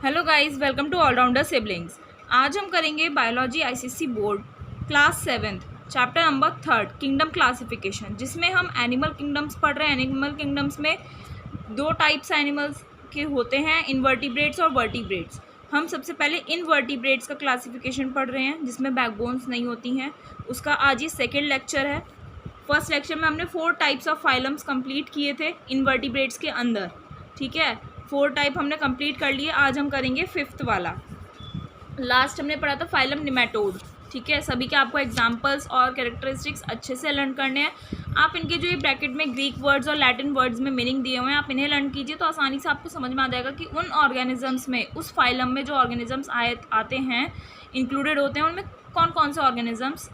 Hello guys, welcome to allrounder siblings. आज हम करेंगे biology ICSE board class 7 chapter number 3 kingdom classification, जिसमें हम एनिमल किंगडम्स पढ़ रहे हैं। एनिमल किंगडम्स में दो टाइप्स एनिमल्स के होते हैं, इनवर्टिब्रेट्स और वर्टिब्रेट्स। हम सबसे पहले इनवर्टिब्रेट्स का क्लासिफिकेशन पढ़ रहे हैं, जिसमें बैकबोन्स नहीं होती हैं। उसका आज ये सेकेंड लेक्चर है। फर्स्ट लेक्चर में हमने 4 टाइप्स ऑफ फाइलम्स कंप्लीट किए थे इनवर्टिब्रेट्स के अंदर। ठीक है, 4 टाइप हमने कंप्लीट कर लिए। आज हम करेंगे 5th वाला। लास्ट हमने पढ़ा था फाइलम निमेटोड। ठीक है, सभी के आपको एग्जांपल्स और कैरेक्टरिस्टिक्स अच्छे से लर्न करने हैं। आप इनके जो ये ब्रैकेट में ग्रीक वर्ड्स और लैटिन वर्ड्स में मीनिंग दिए हुए हैं, आप इन्हें लर्न कीजिए तो आसानी से आपको समझ में आ जाएगा कि उन ऑर्गेनिजम्स में, उस फाइलम में जो ऑर्गेनिजम्स आते हैं, इंक्लूडेड होते हैं, उनमें कौन कौन से ऑर्गेनिजम्स,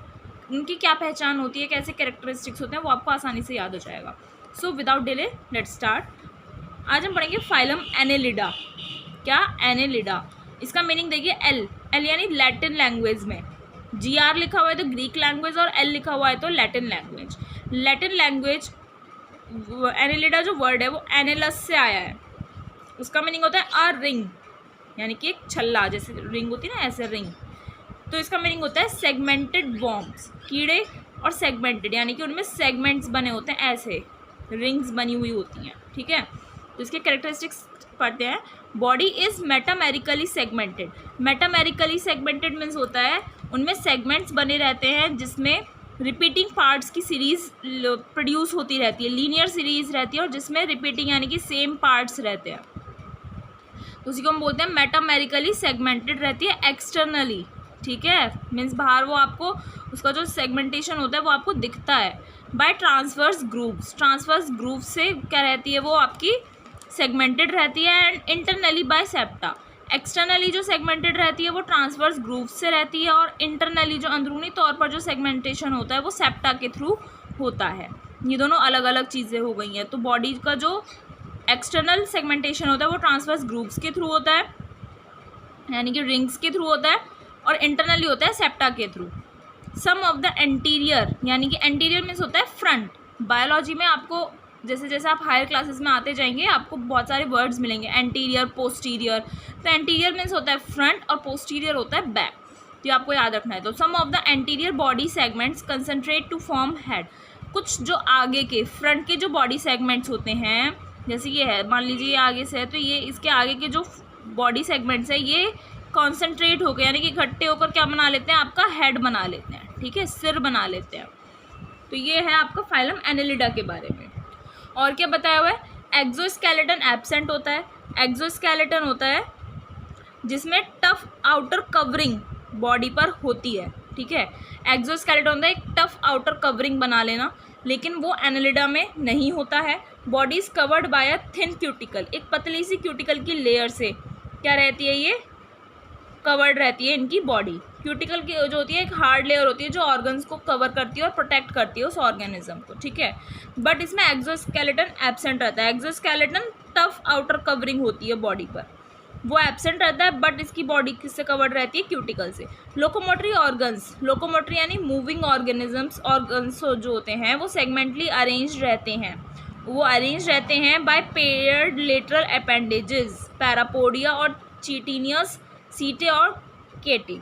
उनकी क्या पहचान होती है, कैसे कैरेक्टरिस्टिक्स होते हैं, वो आपको आसानी से याद हो जाएगा। So without delay let's start. आज हम पढ़ेंगे फाइलम एनेलिडा। क्या? एनेलिडा। इसका मीनिंग देखिए, एल यानी लैटिन लैंग्वेज में, GR लिखा हुआ है तो ग्रीक लैंग्वेज और L लिखा हुआ है तो Latin language. Latin language Annelida जो वर्ड है वो एनेलस से आया है। उसका मीनिंग होता है अ रिंग, यानी कि एक छल्ला, जैसे रिंग होती है ना, ऐसे रिंग। तो इसका मीनिंग होता है सेगमेंटेड वॉर्म्स, कीड़े, और सेगमेंटेड यानी कि उनमें सेगमेंट्स बने होते हैं, ऐसे रिंग्स बनी हुई होती हैं। ठीक है, तो इसके कैरेक्टरिस्टिक्स पढ़ते हैं। Body is metamerically segmented. Metamerically segmented means होता है उनमें सेगमेंट्स बने रहते हैं, जिसमें रिपीटिंग पार्ट्स की सीरीज प्रोड्यूस होती रहती है, लीनियर सीरीज रहती है, और जिसमें रिपीटिंग यानी कि सेम पार्ट्स रहते हैं, तो उसी को हम बोलते हैं मेटामेरिकली सेगमेंटेड रहती है एक्सटर्नली। ठीक है, मीन्स बाहर वो आपको, उसका जो सेगमेंटेशन होता है वो आपको दिखता है। By transverse grooves, transverse groove से क्या रहती है, वो आपकी सेगमेंटेड रहती है। And internally by septa, externally जो सेगमेंटेड रहती है वो ट्रांसवर्स ग्रूव से रहती है, और इंटरनली जो अंदरूनी तौर पर जो सेगमेंटेशन होता है वो सेप्टा के थ्रू होता है। ये दोनों अलग अलग चीज़ें हो गई हैं। तो बॉडी का जो एक्सटर्नल सेगमेंटेशन होता है वो ट्रांसवर्स ग्रूव्स के थ्रू होता है, यानी कि रिंग्स के थ्रू होता है, और इंटरनली होता है सेप्टा के through. Some of the anterior, यानी कि एंटीरियर मीन्स होता है फ्रंट। बायोलॉजी में आपको जैसे जैसे आप हायर क्लासेस में आते जाएंगे आपको बहुत सारे वर्ड्स मिलेंगे, एंटीरियर, पोस्टीरियर। तो एंटीरियर मीन्स होता है फ्रंट और पोस्टीरियर होता है बैक, तो ये आपको याद रखना है। तो some of the anterior body segments concentrate to form head. कुछ जो आगे के, फ्रंट के जो बॉडी सेगमेंट्स होते हैं, जैसे ये है, मान लीजिए ये आगे से है, तो ये इसके आगे के जो बॉडी सेगमेंट्स है ये कॉन्सेंट्रेट होकर, यानी कि इकट्ठे होकर क्या बना लेते हैं, आपका हेड बना लेते हैं। ठीक है, सिर बना लेते हैं। तो ये है आपका फाइलम एनेलिडा के बारे में। और क्या बताया हुआ है, एक्सोस्केलेटन एब्सेंट होता है। एक्सोस्केलेटन होता है जिसमें टफ आउटर कवरिंग बॉडी पर होती है। ठीक है, एक्सोस्केलेटन होता है एक टफ आउटर कवरिंग बना लेना, लेकिन वो एनेलिडा में नहीं होता है। Body is covered by a thin cuticle, एक पतली सी क्यूटिकल की लेयर से क्या रहती है, ये कवर्ड रहती है इनकी बॉडी। क्यूटिकल की जो होती है एक हार्ड लेयर होती है जो ऑर्गन्स को कवर करती है और प्रोटेक्ट करती है उस ऑर्गेनिज्म को। ठीक है, बट इसमें एक्सोस्केलेटन एब्सेंट रहता है। एक्सोस्केलेटन टफ आउटर कवरिंग होती है बॉडी पर, वो एब्सेंट रहता है, बट इसकी बॉडी किससे कवर्ड रहती है, क्यूटिकल से। लोकोमोटरी ऑर्गन्स, लोकोमोटरी यानी मूविंग ऑर्गेनिजम्स, ऑर्गन्स जो होते हैं वो सेगमेंटली अरेंज रहते हैं। वो अरेंज रहते हैं by paired lateral appendages, parapodia और चिटिनियस, सीटे और केटी।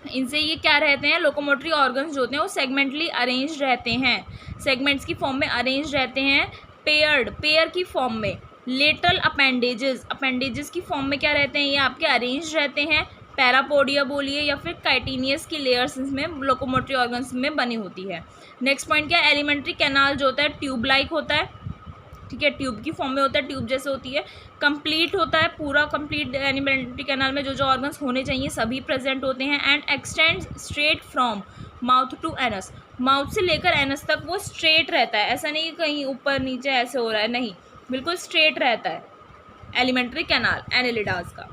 इनसे ये क्या रहते हैं, लोकोमोटरी ऑर्गन्स जो होते हैं वो सेगमेंटली अरेंज रहते हैं, सेगमेंट्स की फॉर्म में अरेंज रहते हैं। पेयर की फॉर्म में। लेटरल अपेंडेजेस, अपेंडेजेस की फॉर्म में क्या रहते हैं, ये आपके अरेंज रहते हैं। पैरापोडिया बोलिए या फिर काइटिनियस की लेयर्स इसमें लोकोमोटरी ऑर्गन्स में बनी होती है। नेक्स्ट पॉइंट क्या है, एलिमेंट्री कैनाल जो होता है ट्यूब लाइक होता है। ठीक है, ट्यूब की फॉर्म में होता है, ट्यूब जैसे होती है। कंप्लीट होता है, पूरा कंप्लीट एलिमेंट्री कैनाल में जो जो ऑर्गन्स होने चाहिए सभी प्रेजेंट होते हैं। And extend straight from mouth to anus, mouth से लेकर एनस तक वो स्ट्रेट रहता है, ऐसा नहीं कि कहीं ऊपर नीचे ऐसे हो रहा है, नहीं, बिल्कुल स्ट्रेट रहता है एलिमेंट्री कैनाल एनेलिडास का।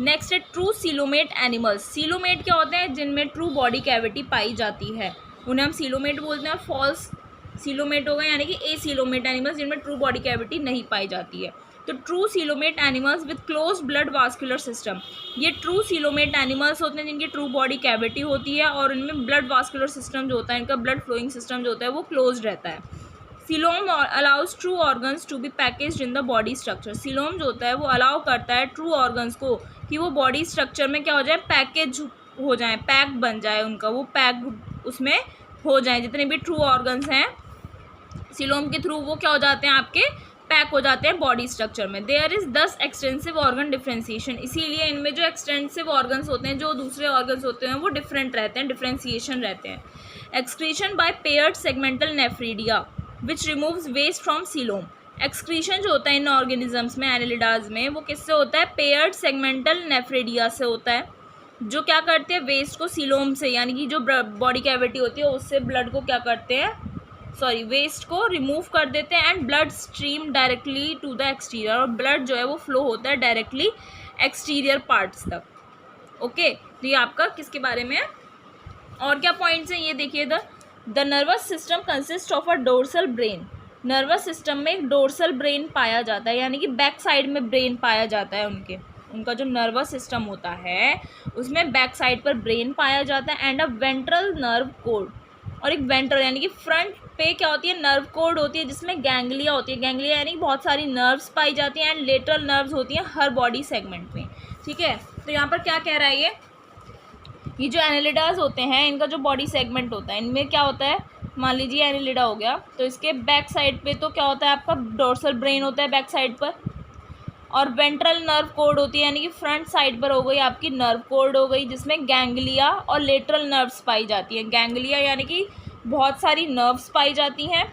नेक्स्ट है ट्रू सीलोमेट एनिमल्स। सीलोमेट क्या होते हैं, जिनमें ट्रू बॉडी कैविटी पाई जाती है, उन्हें हम सीलोमेट बोलते हैं। और फॉल्स सीलोमेट हो गए, यानी कि ए सीलोमेट एनिमल्स, जिनमें ट्रू बॉडी कैविटी नहीं पाई जाती है। तो true coelomate animals with close blood vascular system, ये ट्रू सीलोमेट एनिमल्स होते हैं जिनकी ट्रू बॉडी कैविटी होती है और इनमें ब्लड वास्कुलर सिस्टम जो होता है, इनका ब्लड फ्लोइंग सिस्टम जो होता है वो क्लोज रहता है। Coelom allows true organs to be packaged in the body structure. Coelom जो होता है वो अलाउ करता है ट्रू ऑर्गन्स को कि वो बॉडी स्ट्रक्चर में क्या हो जाए, पैकेज हो जाए, पैक बन जाए उनका, वो पैक उसमें हो जाए। जितने भी ट्रू ऑर्गन्स हैं सीलोम के थ्रू वो क्या हो जाते हैं, आपके पैक हो जाते हैं बॉडी स्ट्रक्चर में। देयर इज दस एक्सटेंसिव ऑर्गन डिफ्रेंसिएशन, इसीलिए इनमें जो एक्सटेंसिव ऑर्गन्स होते हैं, जो दूसरे ऑर्गन्स होते हैं वो डिफरेंट रहते हैं, डिफ्रेंसिएशन रहते हैं। Excretion by paired segmental nephridia which removes waste from coelom. Excretion जो होता है इन ऑर्गेनिजम्स में, एनालिडाज में, वो किससे होता है, पेयर्ड सेगमेंटल नेफ्रीडिया से होता है, जो क्या करते हैं, वेस्ट को सीलोम से, यानी कि जो बॉडी कैविटी होती है उससे ब्लड को क्या करते हैं, वेस्ट को रिमूव कर देते हैं and blood stream directly to the exterior, और ब्लड जो है वो फ्लो होता है डायरेक्टली एक्सटीरियर पार्ट्स तक। ओके, तो ये आपका किसके बारे में है। और क्या पॉइंट्स हैं ये देखिए। The nervous system consist of a dorsal brain. Nervous system में एक डोर्सल ब्रेन पाया जाता है, यानी कि बैक साइड में ब्रेन पाया जाता है उनका जो नर्वस सिस्टम होता है उसमें बैक साइड पर ब्रेन पाया जाता है and a ventral nerve code, और एक वेंट्रल यानी कि फ्रंट पे क्या होती है, नर्व कोड होती है जिसमें गैंग्लिया होती है। गैंग्लिया यानी बहुत सारी नर्व्स पाई जाती हैं एंड लेटरल नर्व्स होती हैं हर बॉडी सेगमेंट में। ठीक है, तो यहाँ पर क्या कह रहा है ये जो एनालिडाज होते हैं इनका जो बॉडी सेगमेंट होता है इनमें क्या होता है, मान लीजिए एनालिडा हो गया तो इसके बैक साइड पे तो क्या होता है, आपका डोर्सल ब्रेन होता है बैक साइड पर, और वेंट्रल नर्व कोड होती है यानी कि फ्रंट साइड पर हो गई आपकी नर्व कोड हो गई, जिसमें गैंग्लिया और लेटरल नर्व्स पाई जाती हैं। गैंग्लिया यानी कि बहुत सारी नर्व्स पाई जाती हैं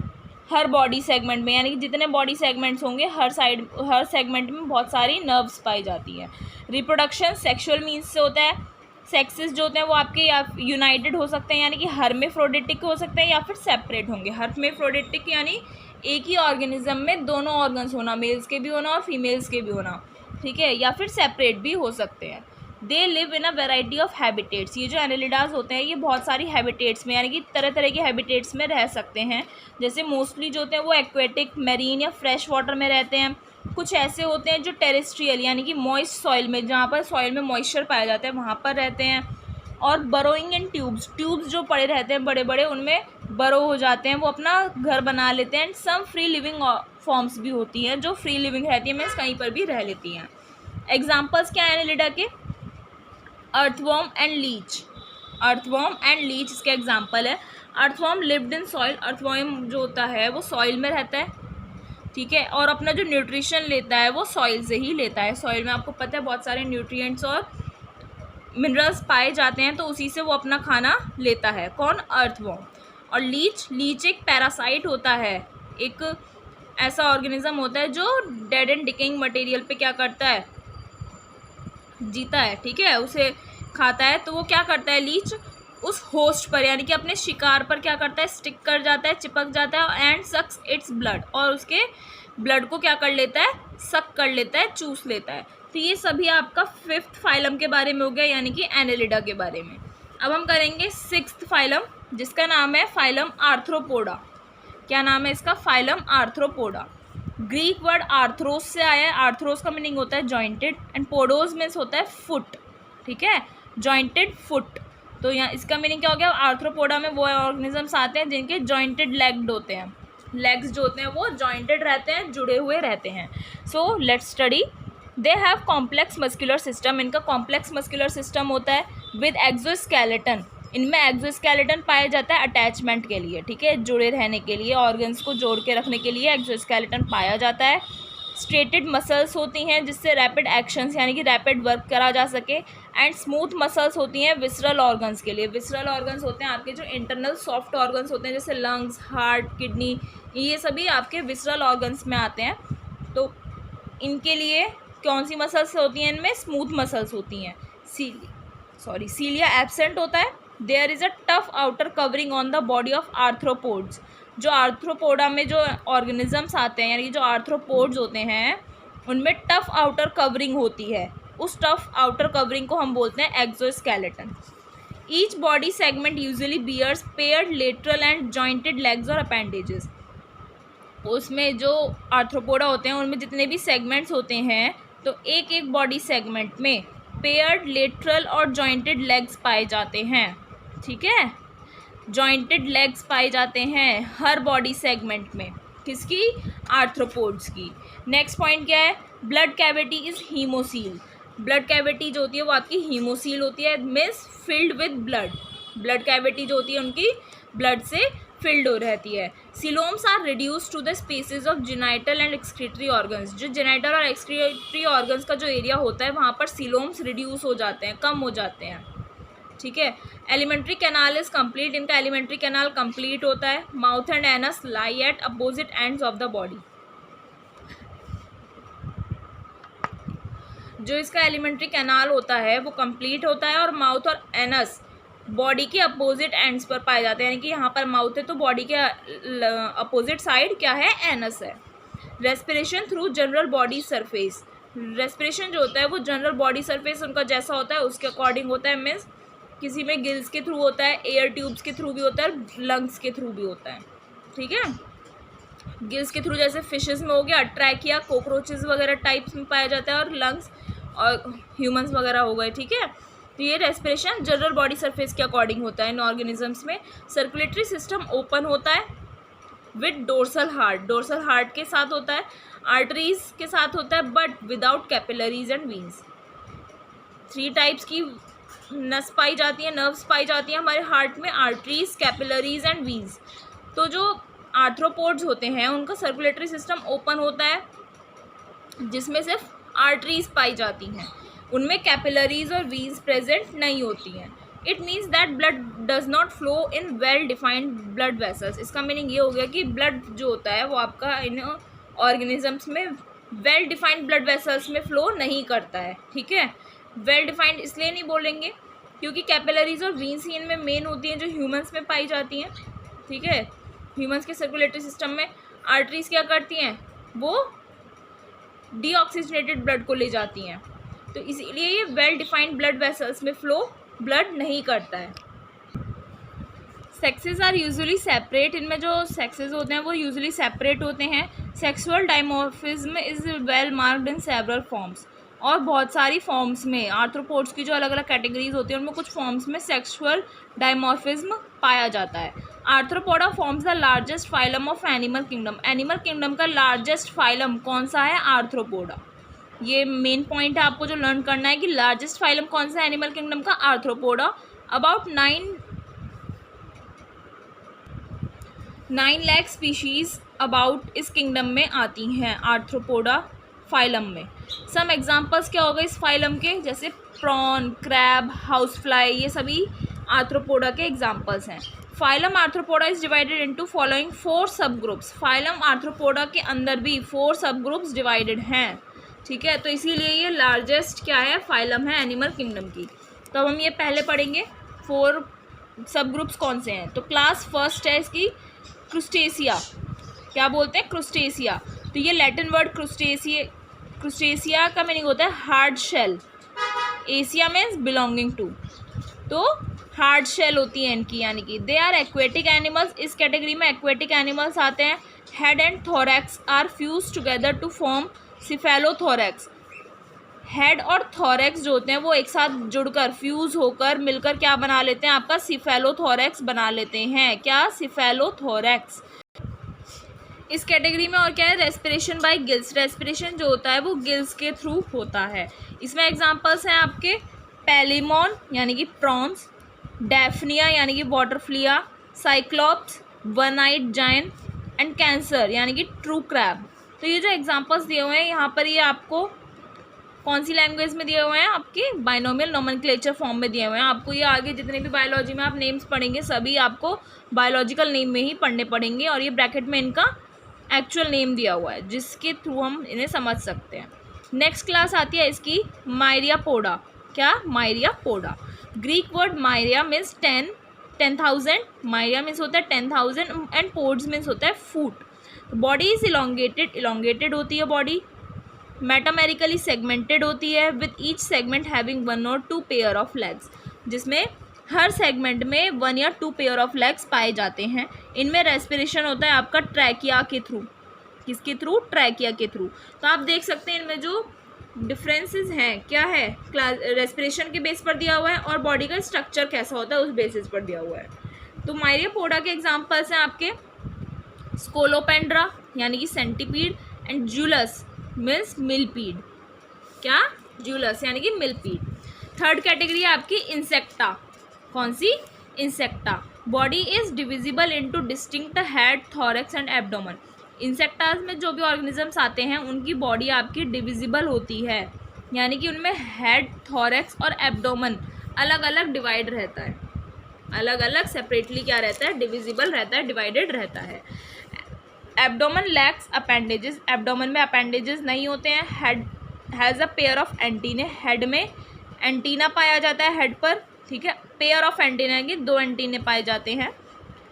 हर बॉडी सेगमेंट में, यानी कि जितने बॉडी सेगमेंट्स होंगे हर सेगमेंट में बहुत सारी नर्व्स पाई जाती हैं। रिप्रोडक्शन सेक्सुअल मीन्स से होता है। सेक्सेस जो होते हैं वो आपके या यूनाइटेड हो सकते हैं, यानी कि हर्मेफ्रोडिटिक हो सकते हैं या फिर सेपरेट होंगे। हर्मेफ्रोडिटिक यानी एक ही ऑर्गेनिज्म में दोनों ऑर्गन्स होना, मेल्स के भी होना और फीमेल्स के भी होना, ठीक है, या फिर सेपरेट भी हो सकते हैं। They live in a variety of habitats. ये जो एनालिडाज होते हैं ये बहुत सारी हैबिटेट्स में यानी कि तरह तरह के हैबिटेट्स में रह सकते हैं। जैसे मोस्टली जो होते हैं वो एक्वेटिक, मैरीन या फ्रेश वाटर में रहते हैं। कुछ ऐसे होते हैं जो टेरेस्ट्रियल यानी कि मॉइस्ट सॉइल में, जहाँ पर सॉइल में मॉइस्चर पाया जाता है वहाँ पर रहते हैं। और बरोइंग इन ट्यूब्स जो पड़े रहते हैं बड़े बड़े, उनमें बरो हो जाते हैं, वो अपना घर बना लेते हैं। And some free living forms भी होती हैं जो फ्री लिविंग रहती है, मीन्स कहीं पर भी रह लेती हैं। एग्जाम्पल्स क्या है एनालिडा के, earthworm and Leach. Earthworm and Leach इसके एग्जाम्पल है। Earthworm lived in soil. Earthworm जो होता है वो सॉइल में रहता है, ठीक है, और अपना जो न्यूट्रिशन लेता है वो सॉइल से ही लेता है। सॉइल में आपको पता है बहुत सारे न्यूट्रिएंट्स और मिनरल्स पाए जाते हैं, तो उसी से वो अपना खाना लेता है। कौन, अर्थवॉर्म। और लीच एक पैरासाइट होता है, एक ऐसा ऑर्गेनिज्म होता है जो डेड एंड डिकेइंग मटेरियल पे क्या करता है, जीता है, ठीक है, उसे खाता है। तो वो क्या करता है लीच, उस होस्ट पर यानी कि अपने शिकार पर क्या करता है, स्टिक कर जाता है, चिपक जाता है एंड सक्स इट्स ब्लड, और उसके ब्लड को क्या कर लेता है, सक कर लेता है, चूस लेता है। तो ये सभी आपका 5th फाइलम के बारे में हो गया, यानी कि एनालिडा के बारे में। अब हम करेंगे 6th फाइलम जिसका नाम है फाइलम आर्थ्रोपोडा। क्या नाम है इसका, phylum arthropoda. Greek word Arthros से आया है। आर्थ्रोस का मीनिंग होता है जॉइंटेड एंड पोडोस मीन्स होता है फुट, ठीक है, जॉइंटेड फुट। तो यहाँ इसका मीनिंग क्या हो गया, आर्थ्रोपोडा में वो ऑर्गेनिजम्स आते हैं जिनके जॉइंटेड लेग्ड होते हैं, लेग्स जो होते हैं वो जॉइंटेड रहते हैं, जुड़े हुए रहते हैं। So let's study. They have complex muscular system. इनका कॉम्प्लेक्स मस्कुलर सिस्टम होता है विद एक्सोस्केलेटन। इनमें एक्सोस्केलेटन पाया जाता है अटैचमेंट के लिए, ठीक है, जुड़े रहने के लिए, ऑर्गन्स को जोड़ के रखने के लिए एक्सोस्केलेटन पाया जाता है। स्ट्रेटेड मसल्स होती हैं जिससे रैपिड एक्शंस यानी कि रैपिड वर्क करा जा सके। एंड स्मूथ मसल्स होती हैं विसरल ऑर्गन्स के लिए। विसरल ऑर्गन्स होते हैं आपके जो इंटरनल सॉफ्ट ऑर्गन्स होते हैं, जैसे लंग्स, हार्ट, किडनी, ये सभी आपके विसरल ऑर्गन्स में आते हैं। तो इनके लिए कौन सी मसल्स होती हैं, इनमें स्मूथ मसल्स होती हैं। सीलिया एब्सेंट होता है। There is a tough outer covering on the body of arthropods. जो आर्थ्रोपोडा में जो ऑर्गेनिजम्स आते हैं यानी कि जो आर्थ्रोपोड्स होते हैं उनमें टफ आउटर कवरिंग होती है, उस टफ आउटर कवरिंग को हम बोलते हैं exoskeleton. Each body segment usually bears paired lateral and jointed legs और अपेंडेजेस। उसमें जो आर्थ्रोपोडा होते हैं उनमें जितने भी सेगमेंट्स होते हैं तो एक एक बॉडी सेगमेंट में पेयर्ड लेटरल और जॉइंटेड लेग्स पाए जाते हैं, ठीक है, जॉइंटेड लेग्स पाए जाते हैं हर बॉडी सेगमेंट में। किसकी? आर्थ्रोपोड्स की। नेक्स्ट पॉइंट क्या है? Blood cavity is haemocoel. Blood cavity जो होती है वो आपकी हीमोसील होती है, means filled with blood. Blood cavity जो होती है उनकी ब्लड से फिल्ड हो रहती है। Coeloms are reduce to the spaces of genital and excretory organs. जो जेनाइटल और एक्सक्रीटरी ऑर्गन्स का जो एरिया होता है वहाँ पर सिलोम्स रिड्यूस हो जाते हैं, कम हो जाते हैं, ठीक है। Alimentary canal is complete. इनका एलिमेंट्री कैनाल कंप्लीट होता है। Mouth and anus lie at opposite ends of the body. जो इसका एलिमेंट्री कैनाल होता है वो कंप्लीट होता है और माउथ और एनस बॉडी के अपोजिट एंड्स पर पाए जाते हैं, यानी कि यहाँ पर माउथ है तो बॉडी के अपोजिट साइड क्या है? एनस है। Respiration through general body surface. Respiration जो होता है वो जनरल बॉडी सरफेस उनका जैसा होता है उसके अकॉर्डिंग होता है, मीन्स किसी में गिल्स के थ्रू होता है, एयर ट्यूब्स के थ्रू भी होता है, लंग्स के थ्रू भी होता है, ठीक है। गिल्स के थ्रू जैसे फिशेस में हो गया, ट्रैकिया कॉकरोचेस वगैरह टाइप्स में पाया जाता है, और लंग्स और ह्यूमंस वगैरह हो गए, ठीक है। तो ये रेस्पिरेशन जनरल बॉडी सरफेस के अकॉर्डिंग होता है इन ऑर्गेनिजम्स में। सर्कुलेटरी सिस्टम ओपन होता है with dorsal heart. Dorsal heart के साथ होता है, आर्टरीज के साथ होता है, but without capillaries and veins. 3 types की नस पाई जाती है, नर्व्स पाई जाती हैं हमारे हार्ट में, आर्टरीज, कैपिलरीज एंड वीन्स। तो जो आर्थ्रोपोड्स होते हैं उनका सर्कुलेटरी सिस्टम ओपन होता है जिसमें सिर्फ आर्टरीज पाई जाती हैं, उनमें कैपिलरीज और वीन्स प्रेजेंट नहीं होती हैं। It means that blood does not flow in well defined blood vessels. इसका मीनिंग ये हो गया कि ब्लड जो होता है वो आपका इन ऑर्गेनिजम्स में वेल डिफाइंड ब्लड वेसल्स में फ्लो नहीं करता है, ठीक है। वेल डिफाइंड इसलिए नहीं बोलेंगे क्योंकि कैपिलरीज और वीन्स ही इनमें मेन होती हैं जो ह्यूमंस में पाई जाती हैं, ठीक है। ह्यूमंस के सर्कुलेटरी सिस्टम में आर्टरीज क्या करती हैं? वो डीऑक्सीजनेटेड ब्लड को ले जाती हैं, तो इसीलिए ये वेल डिफाइंड ब्लड वेसल्स में फ्लो ब्लड नहीं करता है। Sexes are usually separate. इनमें जो सेक्सेस होते हैं वो यूजुअली सेपरेट होते हैं। Sexual dimorphism is well marked in several forms. और बहुत सारी फॉर्म्स में आर्थ्रोपोड्स की जो अलग अलग कैटेगरीज होती हैं उनमें कुछ फॉर्म्स में सेक्सुअल डायमॉर्फिज्म पाया जाता है। Arthropoda forms the largest phylum of animal kingdom. Animal kingdom का लार्जेस्ट फाइलम कौन सा है? आर्थ्रोपोडा। ये मेन पॉइंट है आपको जो लर्न करना है कि लार्जेस्ट फाइलम कौन सा है एनिमल किंगडम का? Arthropoda. About 9 lakh species about इस किंगडम में आती हैं आर्थ्रोपोडा फाइलम में। सम एग्जांपल्स क्या होगा इस फाइलम के? जैसे प्रॉन, क्रैब, हाउस फ्लाई, ये सभी आर्थ्रोपोडा के एग्जांपल्स हैं। Phylum arthropoda is divided into following 4 सब ग्रुप्स। फाइलम आर्थ्रोपोडा के अंदर भी 4 सब ग्रुप्स डिवाइडेड हैं, ठीक है। तो इसीलिए ये लार्जेस्ट क्या है? फाइलम है एनिमल किंगडम की। तो हम ये पहले पढ़ेंगे 4 सब ग्रुप्स कौन से हैं। तो क्लास फर्स्ट है इसकी क्रुस्टेसिया। क्या बोलते हैं? क्रुस्टेसिया। तो ये लैटिन वर्ड क्रुस्टेसिया का मीनिंग होता है hard shell. Asia means belonging to, तो हार्ड शेल होती है इनकी, यानी कि दे आर एक्वेटिक एनिमल्स। इस कैटेगरी में एक्वेटिक एनिमल्स आते हैं। Head and thorax are fuse together to form cephalothorax. Head और थोरैक्स जो होते हैं वो एक साथ जुड़कर फ्यूज होकर मिलकर क्या बना लेते हैं? आपका सिफेलोथोरैक्स बना लेते हैं। क्या? सिफेलोथोरैक्स। इस कैटेगरी में और क्या है? Respiration bye gills. रेस्पिरेशन जो होता है वो गिल्स के थ्रू होता है। इसमें एग्जांपल्स हैं आपके पैलिमॉन यानी कि प्रॉन्स, डैफनिया यानी कि water flea, cyclops, one eyed giant and cancer यानी कि ट्रू क्रैब। तो ये जो एग्जांपल्स दिए हुए हैं यहाँ पर ये आपको कौन सी लैंग्वेज में दिए हुए हैं? आपके बाइनोमियल नोमेनक्लेचर फॉर्म में दिए हुए हैं। आपको ये आगे जितने भी बायोलॉजी में आप नेम्स पढ़ेंगे सभी आपको बायोलॉजिकल नेम में ही पढ़ने पड़ेंगे, और ये ब्रैकेट में इनका एक्चुअल नेम दिया हुआ है जिसके थ्रू हम इन्हें समझ सकते हैं। नेक्स्ट क्लास आती है इसकी मायरियापोडा। क्या? मायरियापोडा। ग्रीक वर्ड मायरिया मीन्स 10,000। मायरिया मीन्स होता है 10,000 एंड पोड्स मीन्स होता है फूट। बॉडी इज इलोंगेटेड होती है बॉडी। मेटामेरिकली सेगमेंटेड होती है with each segment having 1 or 2 pair of legs, जिसमें हर सेगमेंट में 1 या 2 पेयर ऑफ लेग्स पाए जाते हैं। इनमें रेस्पिरेशन होता है आपका ट्रैकिया के थ्रू। किसके थ्रू? ट्रैकिया के थ्रू। तो आप देख सकते हैं इनमें जो डिफरेंसेस हैं क्या है, रेस्पिरेशन के बेस पर दिया हुआ है और बॉडी का स्ट्रक्चर कैसा होता है उस बेसिस पर दिया हुआ है। तो मायरियापोडा के एग्जाम्पल्स हैं आपके स्कोलोपेंड्रा, यानी कि सेंटीपीड, एंड जूलस मीन्स मिलपीड। क्या? जूलस यानी कि मिलपीड। थर्ड कैटेगरी है आपकी इंसेक्टा। कौन सी? Insecta. Body is divisible into distinct head, thorax and abdomen. Insectas में जो भी ऑर्गेनिजम्स आते हैं उनकी बॉडी आपकी डिविजिबल होती है, यानी कि उनमें हेड, थॉरैक्स और एब्डोमेन अलग अलग डिवाइड रहता है, अलग अलग सेपरेटली क्या रहता है? डिविजिबल रहता है, डिवाइडेड रहता है। Abdomen lakhs appendages. एब्डोमेन में अपेंडेजेस नहीं होते हैं। Head has a pair of antennae. Head में एंटीना पाया जाता है हेड पर, ठीक है। पेयर ऑफ एंटीना के 2 एंटीने पाए जाते हैं।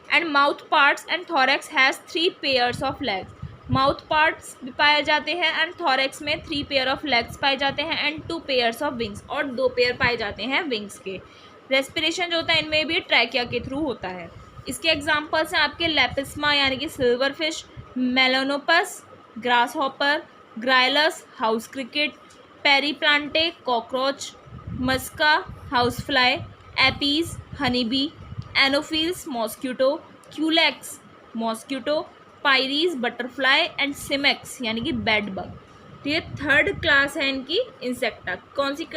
And mouth parts and thorax has 3 pairs of legs. Mouth parts भी पाए जाते हैं एंड थॉरैक्स में 3 पेयर ऑफ लेग्स पाए जाते हैं एंड 2 पेयर्स ऑफ विंग्स, और 2 पेयर पाए जाते हैं विंग्स के। रेस्पिरेशन जो होता है इनमें भी ट्रैकिया के थ्रू होता है। इसके एग्जांपल्स हैं आपके लेपिस्मा यानी कि silverfish, melanoplus grasshopper, gryllus house cricket, periplaneta cockroach, musca house fly, apis honey bee, anopheles mosquito, culex mosquito, pieris butterfly and cimex यानी कि बेड बग। तो ये थर्ड क्लास है इनकी इंसेक्टा। कौन सी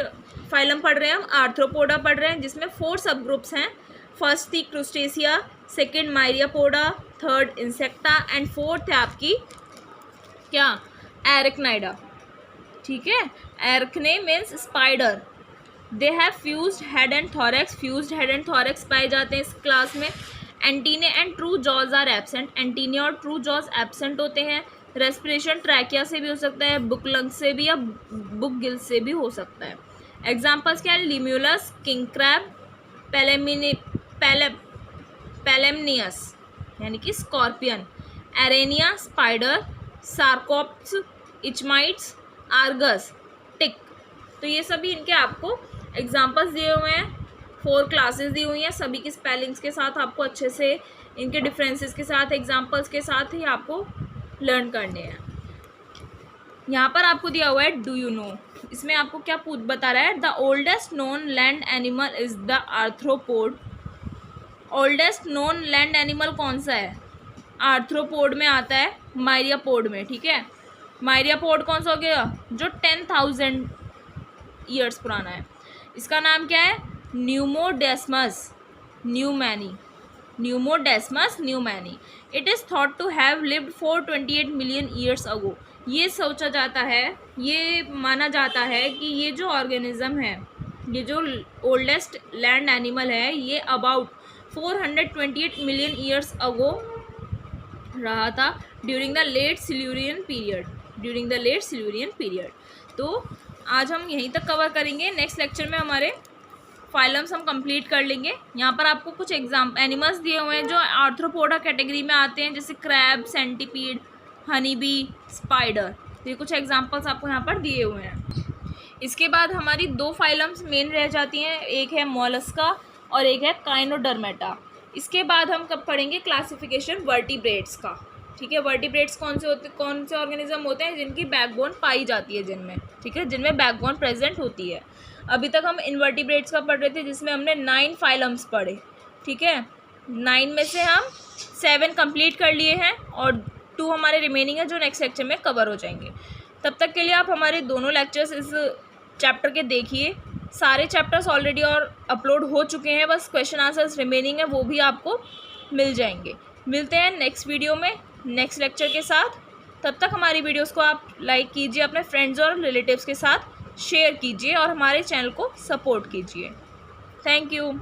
फाइलम पढ़ रहे हैं हम? आर्थ्रोपोडा पढ़ रहे हैं, जिसमें 4 सब ग्रुप्स हैं। फर्स्ट थी crustacea, second myriapoda, third insecta and fourth है आपकी क्या? एरकनाइडा। ठीक है। Arachne means spider. They have fused head and thorax. Fused head and thorax पाए जाते हैं इस क्लास में। Antennae and true jaws are absent. Antennae और ट्रू जॉज एब्सेंट होते हैं। रेस्पिरेशन ट्रैकिया से भी हो सकता है, बुक लंग से भी, या बुक गिल से भी हो सकता है। एग्जाम्पल्स क्या है? लिम्यूलस, किंग क्रैब, पैलेमनियस यानी कि स्कॉर्पियन, एरेनिया स्पाइडर, सार्कोप्स, इचमाइट्स, आर्गस, टिक। तो ये सभी इनके आपको एग्जाम्पल्स दिए हुए हैं। 4 क्लासेस दी हुई हैं, सभी की स्पेलिंग्स के साथ आपको अच्छे से, इनके डिफरेंसेस के साथ, एग्जाम्पल्स के साथ ही आपको लर्न करने हैं। यहाँ पर आपको दिया हुआ है डू यू नो। इसमें आपको क्या बता रहा है? The oldest known land animal is the arthropod. Oldest known land animal कौन सा है? आर्थ्रोपोड में आता है, मायरियापोड में। ठीक है। मायरियापोड कौन सा हो गया? जो 10,000 ईयर्स पुराना है। इसका नाम क्या है? Pneumodesmus newmani. Pneumodesmus newmani. It is thought to have lived 428 million years ago. ये सोचा जाता है, ये माना जाता है कि ये जो ऑर्गेनिज्म है, ये जो ओल्डेस्ट लैंड एनिमल है, ये अबाउट 428 मिलियन ईयर्स अगो रहा था during the late Silurian period. During the late Silurian period. तो आज हम यहीं तक कवर करेंगे। नेक्स्ट लेक्चर में हमारे फाइलम्स हम कंप्लीट कर लेंगे। यहाँ पर आपको कुछ एनिमल्स दिए हुए हैं जो आर्थ्रोपोडा कैटेगरी में आते हैं, जैसे crab, centipede, honey bee, spider. तो ये कुछ एग्जांपल्स आपको यहाँ पर दिए हुए हैं। इसके बाद हमारी 2 फाइलम्स मेन रह जाती हैं, एक है मोलस्का और एक है काइनोडर्मेटा। इसके बाद हम कब पढ़ेंगे क्लासिफिकेशन वर्टिब्रेट्स का। ठीक है। वर्टिब्रेट्स कौन से ऑर्गेनिज्म होते हैं जिनकी बैकबोन पाई जाती है जिनमें, ठीक है, जिनमें बैकबोन प्रेजेंट होती है। अभी तक हम इनवर्टिब्रेट्स का पढ़ रहे थे, जिसमें हमने 9 फाइलम्स पढ़े। ठीक है। 9 में से हम 7 कंप्लीट कर लिए हैं और 2 हमारे रिमेनिंग है जो नेक्स्ट लेक्चर में कवर हो जाएंगे। तब तक के लिए आप हमारे दोनों लेक्चर्स इस चैप्टर के देखिए। सारे चैप्टर्स ऑलरेडी और अपलोड हो चुके हैं, बस क्वेश्चन आंसर्स रिमेनिंग है, वो भी आपको मिल जाएंगे। मिलते हैं नेक्स्ट वीडियो में नेक्स्ट लेक्चर के साथ। तब तक हमारी वीडियोस को आप लाइक कीजिए, अपने फ्रेंड्स और रिलेटिव्स के साथ शेयर कीजिए और हमारे चैनल को सपोर्ट कीजिए। Thank you.